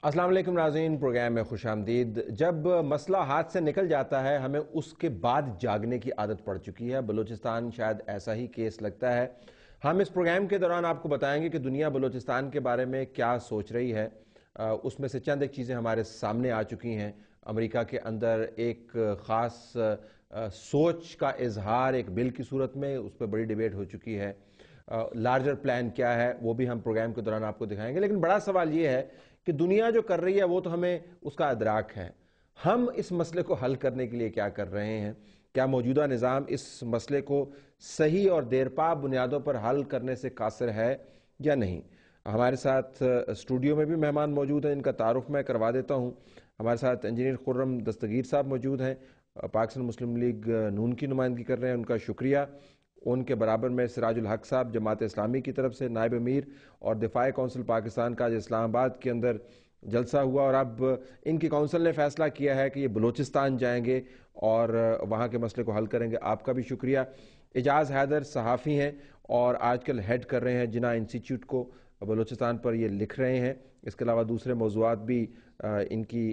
अस्सलाम वालेकुम नाज़रीन, प्रोग्राम में खुश आमदीद। जब मसला हाथ से निकल जाता है हमें उसके बाद जागने की आदत पड़ चुकी है। बलूचिस्तान शायद ऐसा ही केस लगता है। हम इस प्रोग्राम के दौरान आपको बताएंगे कि दुनिया बलूचिस्तान के बारे में क्या सोच रही है। उसमें से चंद एक चीज़ें हमारे सामने आ चुकी हैं। अमेरिका के अंदर एक ख़ास सोच का इजहार एक बिल की सूरत में, उस पर बड़ी डिबेट हो चुकी है। लार्जर प्लान क्या है वो भी हम प्रोग्राम के दौरान आपको दिखाएंगे। लेकिन बड़ा सवाल ये है कि दुनिया जो कर रही है वो तो हमें उसका अदराक है। हम इस मसले को हल करने के लिए क्या कर रहे हैं? क्या मौजूदा निज़ाम इस मसले को सही और देरपा बुनियादों पर हल करने से कासिर है या नहीं? हमारे साथ स्टूडियो में भी मेहमान मौजूद हैं, इनका तारुफ मैं करवा देता हूँ। हमारे साथ इंजीनियर खुर्रम दस्तगीर साहब मौजूद हैं, पाकिस्तान मुस्लिम लीग नून की नुमाइंदगी कर रहे हैं, उनका शुक्रिया। उनके बराबर में सिराजुल हक साहब जमात इस्लामी की तरफ से नायब अमीर और दिफाई कौंसिल पाकिस्तान का आज इस्लामाबाद के अंदर जलसा हुआ, और अब इनकी कौंसिल ने फैसला किया है कि ये बलूचिस्तान जाएंगे और वहाँ के मसले को हल करेंगे। आपका भी शुक्रिया। एजाज हैदर सहाफ़ी हैं और आजकल हेड कर रहे हैं जिना इंस्टीट्यूट को, बलूचिस्तान पर ये लिख रहे हैं। इसके अलावा दूसरे मौज़ूआत भी इनकी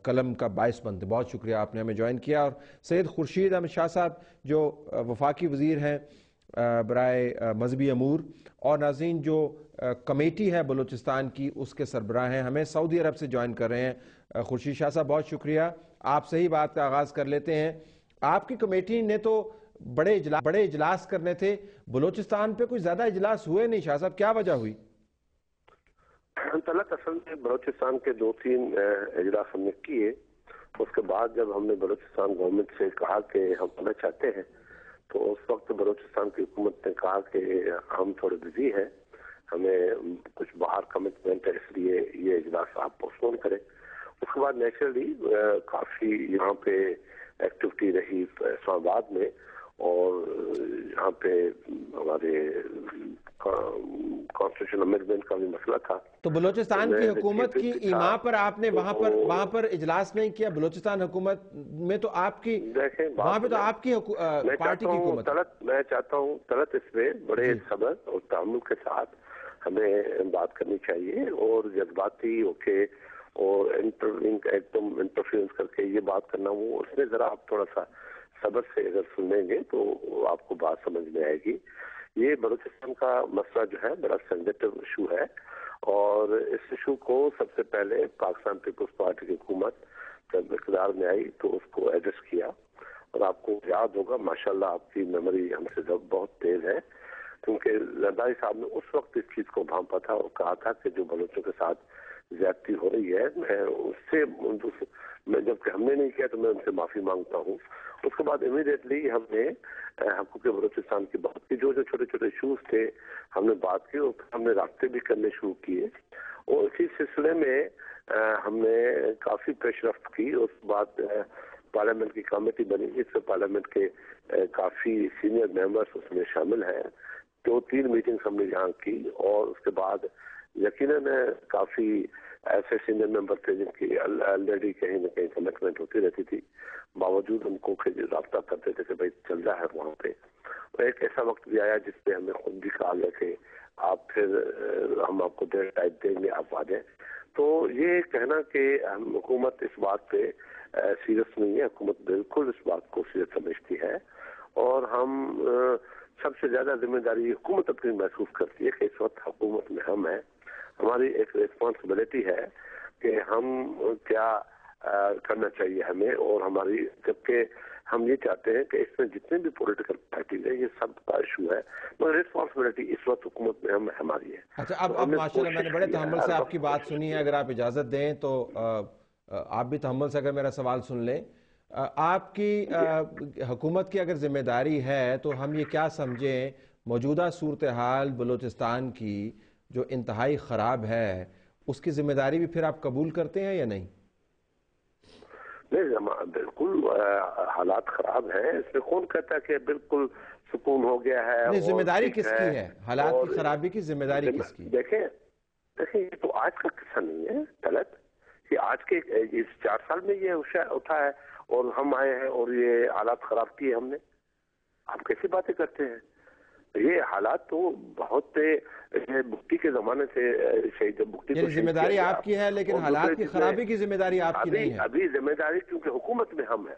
कलम का बाइस बनते। बहुत शुक्रिया आपने हमें ज्वाइन किया। और सैयद खुर्शीद अहमद शाह साहब जो वफाकी वज़ीर हैं बराए मजहबी अमूर, और नाज़रीन जो कमेटी है बलूचिस्तान की उसके सरबराह हैं, हमें सऊदी अरब से ज्वाइन कर रहे हैं। खुर्शीद शाह साहब बहुत शुक्रिया। आप सही बात का आगाज़ कर लेते हैं। आपकी कमेटी ने तो बड़े इजलास करने थे, बलूचिस्तान पे कुछ ज़्यादा इजलास हुए नहीं। शाह साहब क्या वजह हुई? तलत असल में बलूचिस्तान के 2-3 इजलास हमने किए। उसके बाद जब हमने बलूचिस्तान गवर्नमेंट से कहा कि हम आना चाहते हैं, तो उस वक्त बलूचिस्तान की हुकूमत ने कहा कि हम थोड़े बिजी हैं, हमें कुछ बाहर कमिटमेंट है, इसलिए ये इजलास आप पोस्टपोन करें। उसके बाद नेचुरली काफ़ी यहाँ पे एक्टिविटी रही इस्लामाबाद में, और यहाँ पे हमारे कॉन्स्टिट्यूशन अमेंडमेंट का भी मसला था। तो बलूचिस्तान की हुकूमत की ईमा पर आपने वहां पर इजलास नहीं किया? बलूचिस्तान हुकूमत में तो आपकी, वहां पे तो आपकी पार्टी की हुकूमत। मैं चाहता हूँ तलत इसमें बड़े सब्र और तहम्मुल के साथ हमें बात करनी चाहिए, और जज्बाती होके और एकदम इंटरफेरेंस करके ये बात करना, वो उसमें जरा आप थोड़ा सा सब्र से अगर सुनेंगे तो आपको बात समझ में आएगी। ये बलूचिस्तान का मसला जो है बड़ा सेंसिटिव इशू है, और इस इशू को सबसे पहले पाकिस्तान पीपल्स पार्टी की हुकूमत जब इक़्तिदार में आई तो उसको एड्रेस किया। और आपको याद होगा, माशाल्लाह आपकी मेमोरी हमसे बहुत तेज है, क्योंकि जरदारी साहब ने उस वक्त इस चीज को भांपा था और कहा था कि जो बलूचों के साथ ज्यादती हो रही है, मैं जबकि हमने नहीं किया तो मैं उनसे माफी मांगता हूँ। उसके बाद इमीडिएटली हमने हकूक़ बलूचिस्तान की बात की, जो छोटे छोटे इशूज थे हमने बात की, और हमने रास्ते भी करने शुरू किए, और इसी सिलसिले में हमने काफी पेशरफ्त की। उसके बाद पार्लियामेंट की कमेटी बनी, जिससे पार्लियामेंट के काफी सीनियर मेंबर्स उसमें शामिल हैं। 2-3 मीटिंग्स हमने यहाँ की, और उसके बाद यकीनन काफी ऐसे सीनियर मेंबर थे जिनकी ऑलरेडी कहीं ना कहीं कमिटमेंट होती रहती थी, बावजूद उनको रास्ता करते थे कि भाई चल रहा है वहाँ पे। और एक ऐसा वक्त भी आया जिसपे हमें खुद भी कहा गया कि आप फिर हम आपको देर टाइप देंगे, आप आ जाए। तो ये कहना कि हुकूमत इस बात पे सीरियस नहीं है, हुकूमत बिल्कुल इस बात को सीरियस समझती है, और हम सबसे ज्यादा जिम्मेदारी हुकूमत अपनी महसूस करती है कि इस वक्त हुकूमत में हम हैं। हमारी एक रिस्पॉन्सिबिलिटी है कि हम क्या करना चाहिए हमें, और हमारी, जबकि हम ये चाहते हैं कि इसमें जितने भी पॉलिटिकल पार्टीज है ये सब का इशू है, मगर रिस्पॉन्सिबिलिटी इस वक्त हुकूमत में हमारी है। अच्छा, अब माशाल्लाह मैंने बड़े तहम्मुल से आपकी बात सुनी है। अगर आप इजाज़त दें तो आप भी तहम्मुल से अगर मेरा सवाल सुन लें। आपकी हुकूमत की अगर जिम्मेदारी है तो हम ये क्या समझें, मौजूदा सूरत हाल बलूचिस्तान की जो इंतहाई ख़राब है, उसकी जिम्मेदारी भी फिर आप कबूल करते हैं या नहीं? नहीं, बिल्कुल हालात खराब हैं, इसमें कौन कहता है कि बिल्कुल सुकून हो गया है? नहीं, जिम्मेदारी किसकी है? हालात की खराबी की जिम्मेदारी किसकी? देखें, ये तो आज का किस्सा नहीं है तलत, कि आज के इस 4 साल में ये उठा है और हम आए हैं और ये हालात खराब किए हमने। आप कैसी बातें करते हैं? یہ حالات تو بہت بھٹی کے زمانے سے شہید بھٹی کو ذمہ داری آپ کی ہے، لیکن حالات کی خرابی کی ذمہ داری آپ کی نہیں ہے. ابھی ذمہ داری کیونکہ حکومت میں ہم ہیں.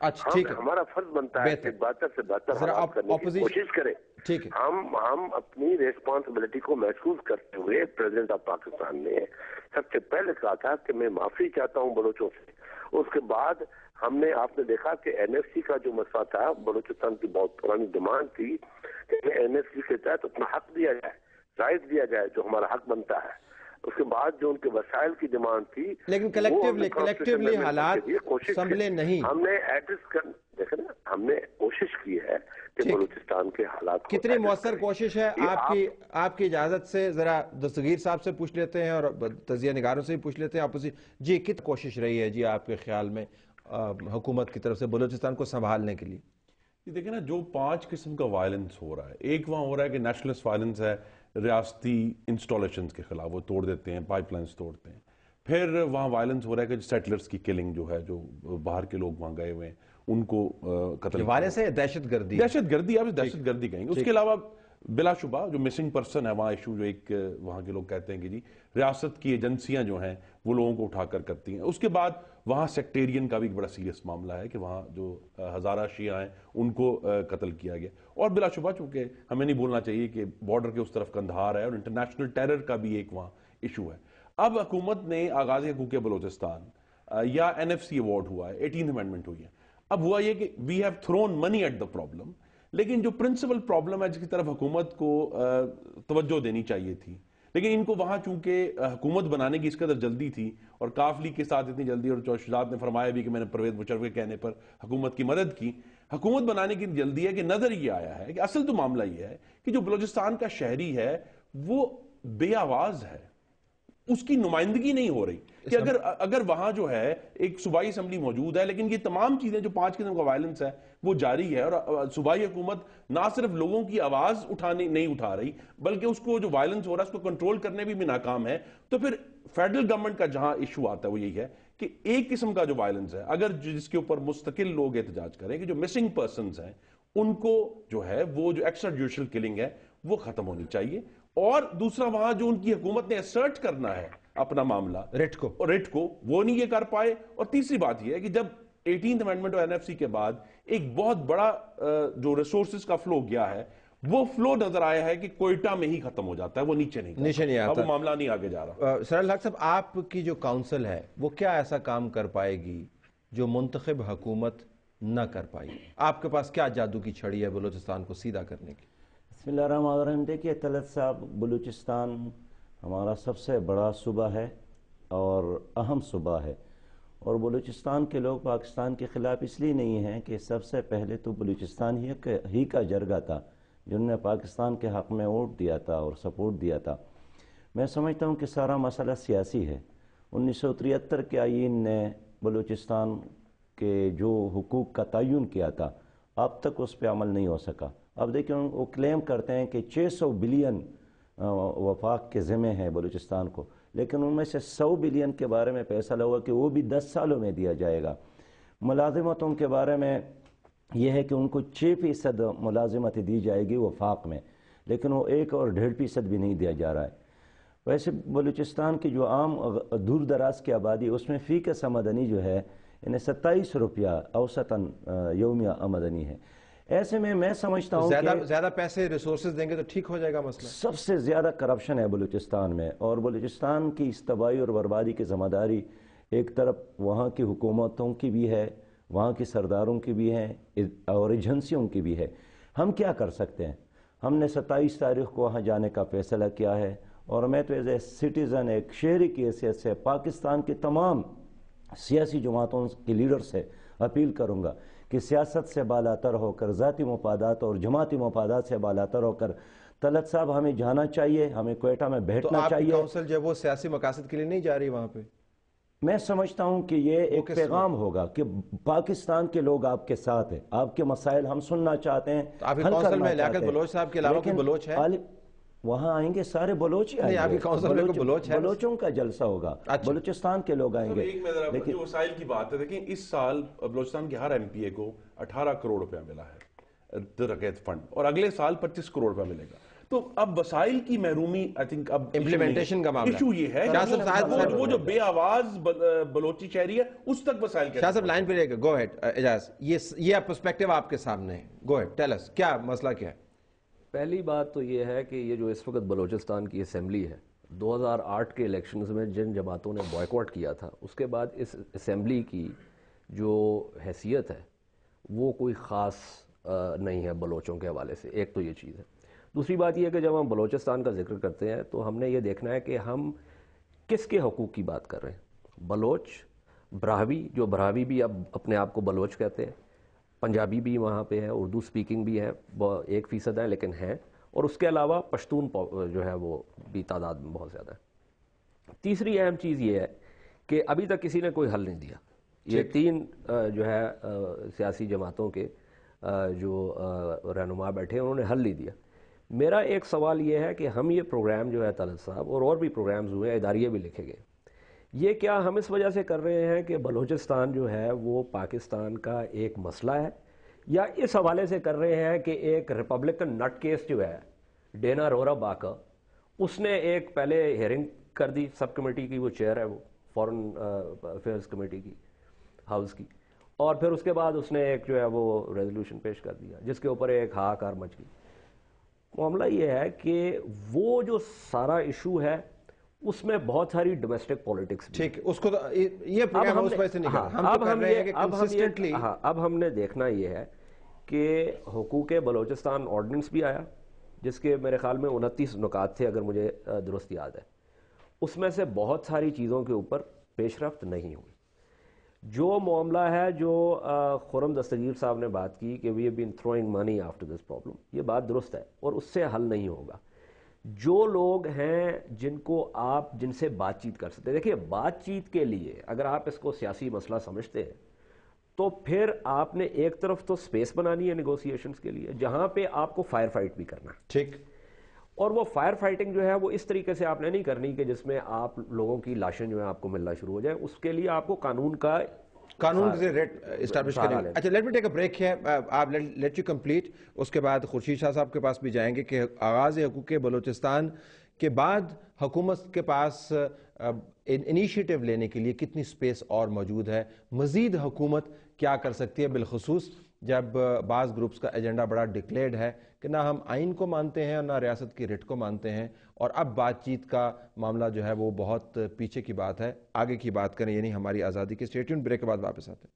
اچھا ٹھیک ہے، ہمارا فرض بنتا ہے کہ بہتر سے بہتر حالات کرنے کی کوشش کریں. ٹھیک ہے، ہم اپنی ریسپانسبلٹی کو محسوس کرتے ہوئے پریزیڈنٹ آف پاکستان نے سب سے پہلے کہا تھا کہ میں معافی چاہتا ہوں بلوچوں سے. اس کے بعد ہم نے آپ نے دیکھا کہ این ایف سی کا جو مسئلہ تھا، بلوچستان کی بہت پرانی ڈیمانڈ تھی کہ این ایف سی کے تحت اپنا حق دیا جائے، رائٹ دیا جائے جو ہمارا حق بنتا ہے. اس کے بعد جو ان کے وسائل کی ڈیمانڈ تھی، لیکن کلیکٹیولی حالات سنبھلے نہیں. ہم نے ایڈریس کر دیکھیں نا، ہم نے کوشش کی ہے کہ بلوچستان کے حالات کتنی مؤثر کوشش ہے آپ کی اجازت سے ذرا دستگیر صاحب سے پوچھ لیتے ہیں اور تجزیہ نگاروں سے بھی پوچھ لیتے ہیں جی کتنی کوشش رہی ہے جی آپ کے خیال میں حکومت کی طرف سے بلوچستان کو سنبھالنے کے لیے؟ دیکھیں نا، جو 5 قسم کا وائلنس ہو رہا ہے، ایک وہاں ہو رہا ہے کہ نیشنلسٹ وائلنس ہے، ریاستی انسٹالیشنز کے خلاف وہ توڑ دیتے ہیں، پائپ لائنز توڑتے ہیں. پھر وہاں وائلنس ہو رہا ہے کہ سیٹلرز کی کلنگ جو ہے، جو باہر کے لوگ وہاں گئے ہوئے ہیں ان کو قتل. وائلنس ہے دہشت گردی آپ دہشت گردی کہیں گے. اس کے علاوہ بلا شبہ جو مسنگ پرسن ہے وہاں ایشو، جو ایک وہاں کے لوگ کہتے ہیں کہ جی ریاست کی ایجنسیاں جو ہیں وہ لوگوں کو اٹھا کر کرتی ہیں. اس کے بعد وہاں سیکٹیرین کا بھی بڑا سیریس معاملہ ہے کہ وہاں جو ہزارہ شیعہ ہیں ان کو قتل کیا گیا. اور بلا شبہ چونکہ ہمیں نہیں بھولنا چاہیے کہ بارڈر کے اس طرف قندھار ہے اور انٹرنیشنل ٹیرر کا بھی ایک وہاں ایشو ہے. اب حکومت نے آغاز حقوق بلوچستان یا این ایف سی ایوارڈ ہوا ہے، 18th امینڈمنٹ ہوئی ہے. اب ہوا یہ کہ we have thrown money at the problem, لیکن جو پرنسپل پرابلم ہے جس کی طرف حکومت کو توجہ دینی چاہیے تھی، لیکن ان کو وہاں چونکہ حکومت بنانے کی اس قدر جلدی تھی اور کاف لیگ کے ساتھ اتنی جلدی، اور شجاعت نے فرمایا بھی کہ میں نے پرویز مشرف کے کہنے پر حکومت کی مدد کی. حکومت بنانے کی جلدی ہے کہ نظر یہ آیا ہے کہ اصل تو معاملہ یہ ہے کہ جو بلوچستان کا شہری ہے وہ بے آواز ہے، اس کی نمائندگی نہیں ہو رہی. کہ اگر وہاں جو ہے ایک صوبائی اسمبلی موجود ہے، لیکن یہ تمام چیزیں جو 5 قسم کا وائلنس ہے وہ جاری ہے، اور صوبائی حکومت نہ صرف لوگوں کی آواز نہیں اٹھا رہی بلکہ اس کو جو وائلنس ہو رہا ہے اس کو کنٹرول کرنے بھی ناکام ہے. تو پھر فیڈرل گورنمنٹ کا جہاں ایشو آتا ہے وہ یہی ہے کہ ایک قسم کا جو وائلنس ہے، اگر جس کے اوپر مستقل لوگ احتجاج کریں کہ جو مسنگ پرسنز ہیں ان کو جو ہے وہ جو ایکسٹرا جوڈیشل کلنگ ہے وہ ختم ہونی چاہیے. اور دوسرا وہاں جو ان کی حکومت نے اسرٹ کرنا ہے اپنا معاملہ ریٹ کو وہ نہیں یہ کر پائے. اور تیسری بات یہ ہے کہ جب 18th امینڈمنٹ اور این ایف سی کے بعد ایک بہت بڑا جو ریسورسز کا فلو گیا ہے، وہ فلو نظر آیا ہے کہ کوئٹہ میں ہی ختم ہو جاتا ہے، وہ نیچے نہیں آتا، وہ معاملہ نہیں آگے جا رہا. سراج الحق صاحب، آپ کی جو کاؤنسل ہے وہ کیا ایسا کام کر پائے گی جو منتخب حکومت نہ کر پائی؟ آپ کے پاس کیا جادو کی چھڑی ہے بلوچستان کو سیدھا کرنے کی؟ بسم اللہ الرحمن الرحیم. دیکھیے طلعت صاحب، بلوچستان ہمارا سب سے بڑا صوبہ ہے اور اہم صوبہ ہے، اور بلوچستان کے لوگ پاکستان کے خلاف اس لیے نہیں ہیں کہ سب سے پہلے تو بلوچستان ہی کا جرگہ تھا جنہوں نے پاکستان کے حق میں ووٹ دیا تھا اور سپورٹ دیا تھا. میں سمجھتا ہوں کہ سارا مسئلہ سیاسی ہے. 1973 کے آئین نے بلوچستان کے جو حقوق کا تعین کیا تھا اب تک اس پہ عمل نہیں ہو سکا. اب دیکھیں وہ کلیم کرتے ہیں کہ 600 بلین وفاق کے ذمہ ہیں بلوچستان کو، لیکن ان میں سے 100 بلین کے بارے میں فیصلہ ہوا کہ وہ بھی 10 سالوں میں دیا جائے گا. ملازمتوں کے بارے میں یہ ہے کہ ان کو 6% ملازمت دی جائے گی وفاق میں، لیکن وہ 1 اور 1.5% بھی نہیں دیا جا رہا ہے. ویسے بلوچستان کی جو عام دور دراز کی آبادی اس میں فی کس آمدنی جو ہے انہیں 27 روپیہ اوسطاً یومیہ آمدنی ہے. ایسے میں سمجھتا ہوں زیادہ پیسے ریسورسز دیں گے تو ٹھیک ہو جائے گا مسئلہ. سب سے زیادہ کرپشن ہے بلوچستان میں، اور بلوچستان کی اس تباہی اور بربادی کی ذمہ داری ایک طرف وہاں کی حکومتوں کی بھی ہے، وہاں کی سرداروں کی بھی ہے اور ایجنسیوں کی بھی ہے. ہم کیا کر سکتے ہیں؟ ہم نے 27 تاریخ کو وہاں جانے کا فیصلہ کیا ہے، اور میں تو ایز اے سٹیزن، ایک شہری کی حیثیت سے پاکستان کی تمام سیاسی جماعتوں کے لیڈر سے اپیل کروں گا کہ سیاست سے بالاتر ہو کر، ذاتی مفادات اور جماعتی مفادات سے بالاتر ہو کر طلعت صاحب ہمیں جانا چاہیے، ہمیں کوئٹہ میں بیٹھنا چاہیے. تو آپ کی کونسل جو وہ سیاسی مقاصد کے لیے نہیں جا رہی وہاں پہ؟ میں سمجھتا ہوں کہ یہ ایک پیغام ہوگا کہ پاکستان کے لوگ آپ کے ساتھ ہیں، آپ کے مسائل ہم سننا چاہتے ہیں. آپ کی کونسل میں لیاقت بلوچ صاحب کے علاوہ کوئی بلوچ ہے؟ وہاں آئیں گے سارے بلوچ ہی آئیں گے، بلوچوں کا جلسہ ہوگا، بلوچستان کے لوگ آئیں گے. لیکن جو وسائل کی بات ہے، دیکھیں اس سال بلوچستان کے ہر ایم پی اے کو 18 کروڑ روپیہ ملا ہے. तरक्यात फंड, और अगले साल 25 करोड़ रुपया मिलेगा। तो अब वसाइल की महरूमी आई थिंक अब इम्प्लीमेंटेशन का मामला इशू ये है कि वो जो बेआवाज बलोची शहरी है उस तक वसाइल कैसे। शाह साहब लाइन पे रहेगा, गो हेड एजाज, ये पर्सपेक्टिव आपके सामने है, गो हेड टेल अस क्या मसला क्या है। पहली बात तो ये है कि ये जो इस वक्त बलूचिस्तान की असेंबली है, 2008 के इलेक्शंस में जिन जमातों ने बॉयकॉट किया था, उसके बाद इस असेंबली की जो हैसियत है वो कोई ख़ास नहीं है बलोचों के हवाले से। एक तो ये चीज़ है। दूसरी बात यह है कि जब हम बलूचिस्तान का जिक्र करते हैं तो हमने ये देखना है कि हम किसके हकूक़ की बात कर रहे हैं। बलोच, ब्राहवी, जो ब्राहवी भी अब अपने आप को बलोच कहते हैं, पंजाबी भी वहाँ पे है, उर्दू स्पीकिंग भी है, 1% है लेकिन है, और उसके अलावा पश्तून जो है वो भी तादाद में बहुत ज़्यादा है। तीसरी अहम चीज़ ये है कि अभी तक किसी ने कोई हल नहीं दिया। ये 3 जो है सियासी जमातों के जो रहनुमा बैठे हैं उन्होंने हल नहीं दिया। मेरा एक सवाल ये है कि हम ये प्रोग्राम जो है तलत साहब और भी प्रोग्राम्स हुए, इदारिये भी लिखे गए, ये क्या हम इस वजह से कर रहे हैं कि बलूचिस्तान जो है वो पाकिस्तान का एक मसला है, या इस हवाले से कर रहे हैं कि एक रिपब्लिकन नट केस जो है डेना रोरा बाका, उसने एक पहले हेयरिंग कर दी सब कमेटी की, वो चेयर है वो फॉरेन अफेयर्स कमेटी की हाउस की, और फिर उसके बाद उसने एक जो है वो रेजोल्यूशन पेश कर दिया जिसके ऊपर एक हाहाकार मच गई। मामला ये है कि वो जो सारा इशू है उसमें बहुत सारी डोमेस्टिक पॉलिटिक्स, ठीक है, उसको तो ये प्रोग्राम उस वजह से नहीं कर रहा। हम तो कर रहे हैं कि कंसिस्टेंटली अब हमने देखना ये है कि हुकूक बलूचिस्तान ऑर्डिनेंस भी आया जिसके मेरे ख्याल में 29 नुकात थे अगर मुझे दुरुस्त याद है। उसमें से बहुत सारी चीज़ों के ऊपर पेशरफ्त नहीं हुई। जो मामला है जो खुरम दस्तगीर साहब ने बात की कि we have been throwing money after this problem, ये बात दुरुस्त है और उससे हल नहीं होगा। जो लोग हैं जिनसे बातचीत कर सकते हैं, देखिए बातचीत के लिए अगर आप इसको सियासी मसला समझते हैं तो फिर आपने एक तरफ तो स्पेस बनानी है नेगोशिएशंस के लिए जहां पे आपको फायर फाइट भी करना है, ठीक, और वो फायर फाइटिंग जो है वो इस तरीके से आपने नहीं करनी कि जिसमें आप लोगों की लाशें जो है आपको मिलना शुरू हो जाए। उसके लिए आपको कानून से रेट एस्टैब्लिश करेंगे। अच्छा, let me take a break है, आप लेट यू कंप्लीट, उसके बाद खुर्शीद शाह साहब के पास भी जाएंगे कि आगाज हुकूक बलूचिस्तान के बाद हुकूमत के पास इनिशिएटिव लेने के लिए कितनी स्पेस और मौजूद है, मजीद हुकूमत क्या कर सकती है, बिलखुसूस जब बाज़ ग्रुप्स का एजेंडा बड़ा डिक्लेयर्ड है कि ना हम आइन को मानते हैं और ना रियासत की रिट को मानते हैं, और अब बातचीत का मामला जो है वो बहुत पीछे की बात है, आगे की बात करें, यानी हमारी आज़ादी की। स्टे ट्यून्ड, ब्रेक के बाद वापस आते हैं।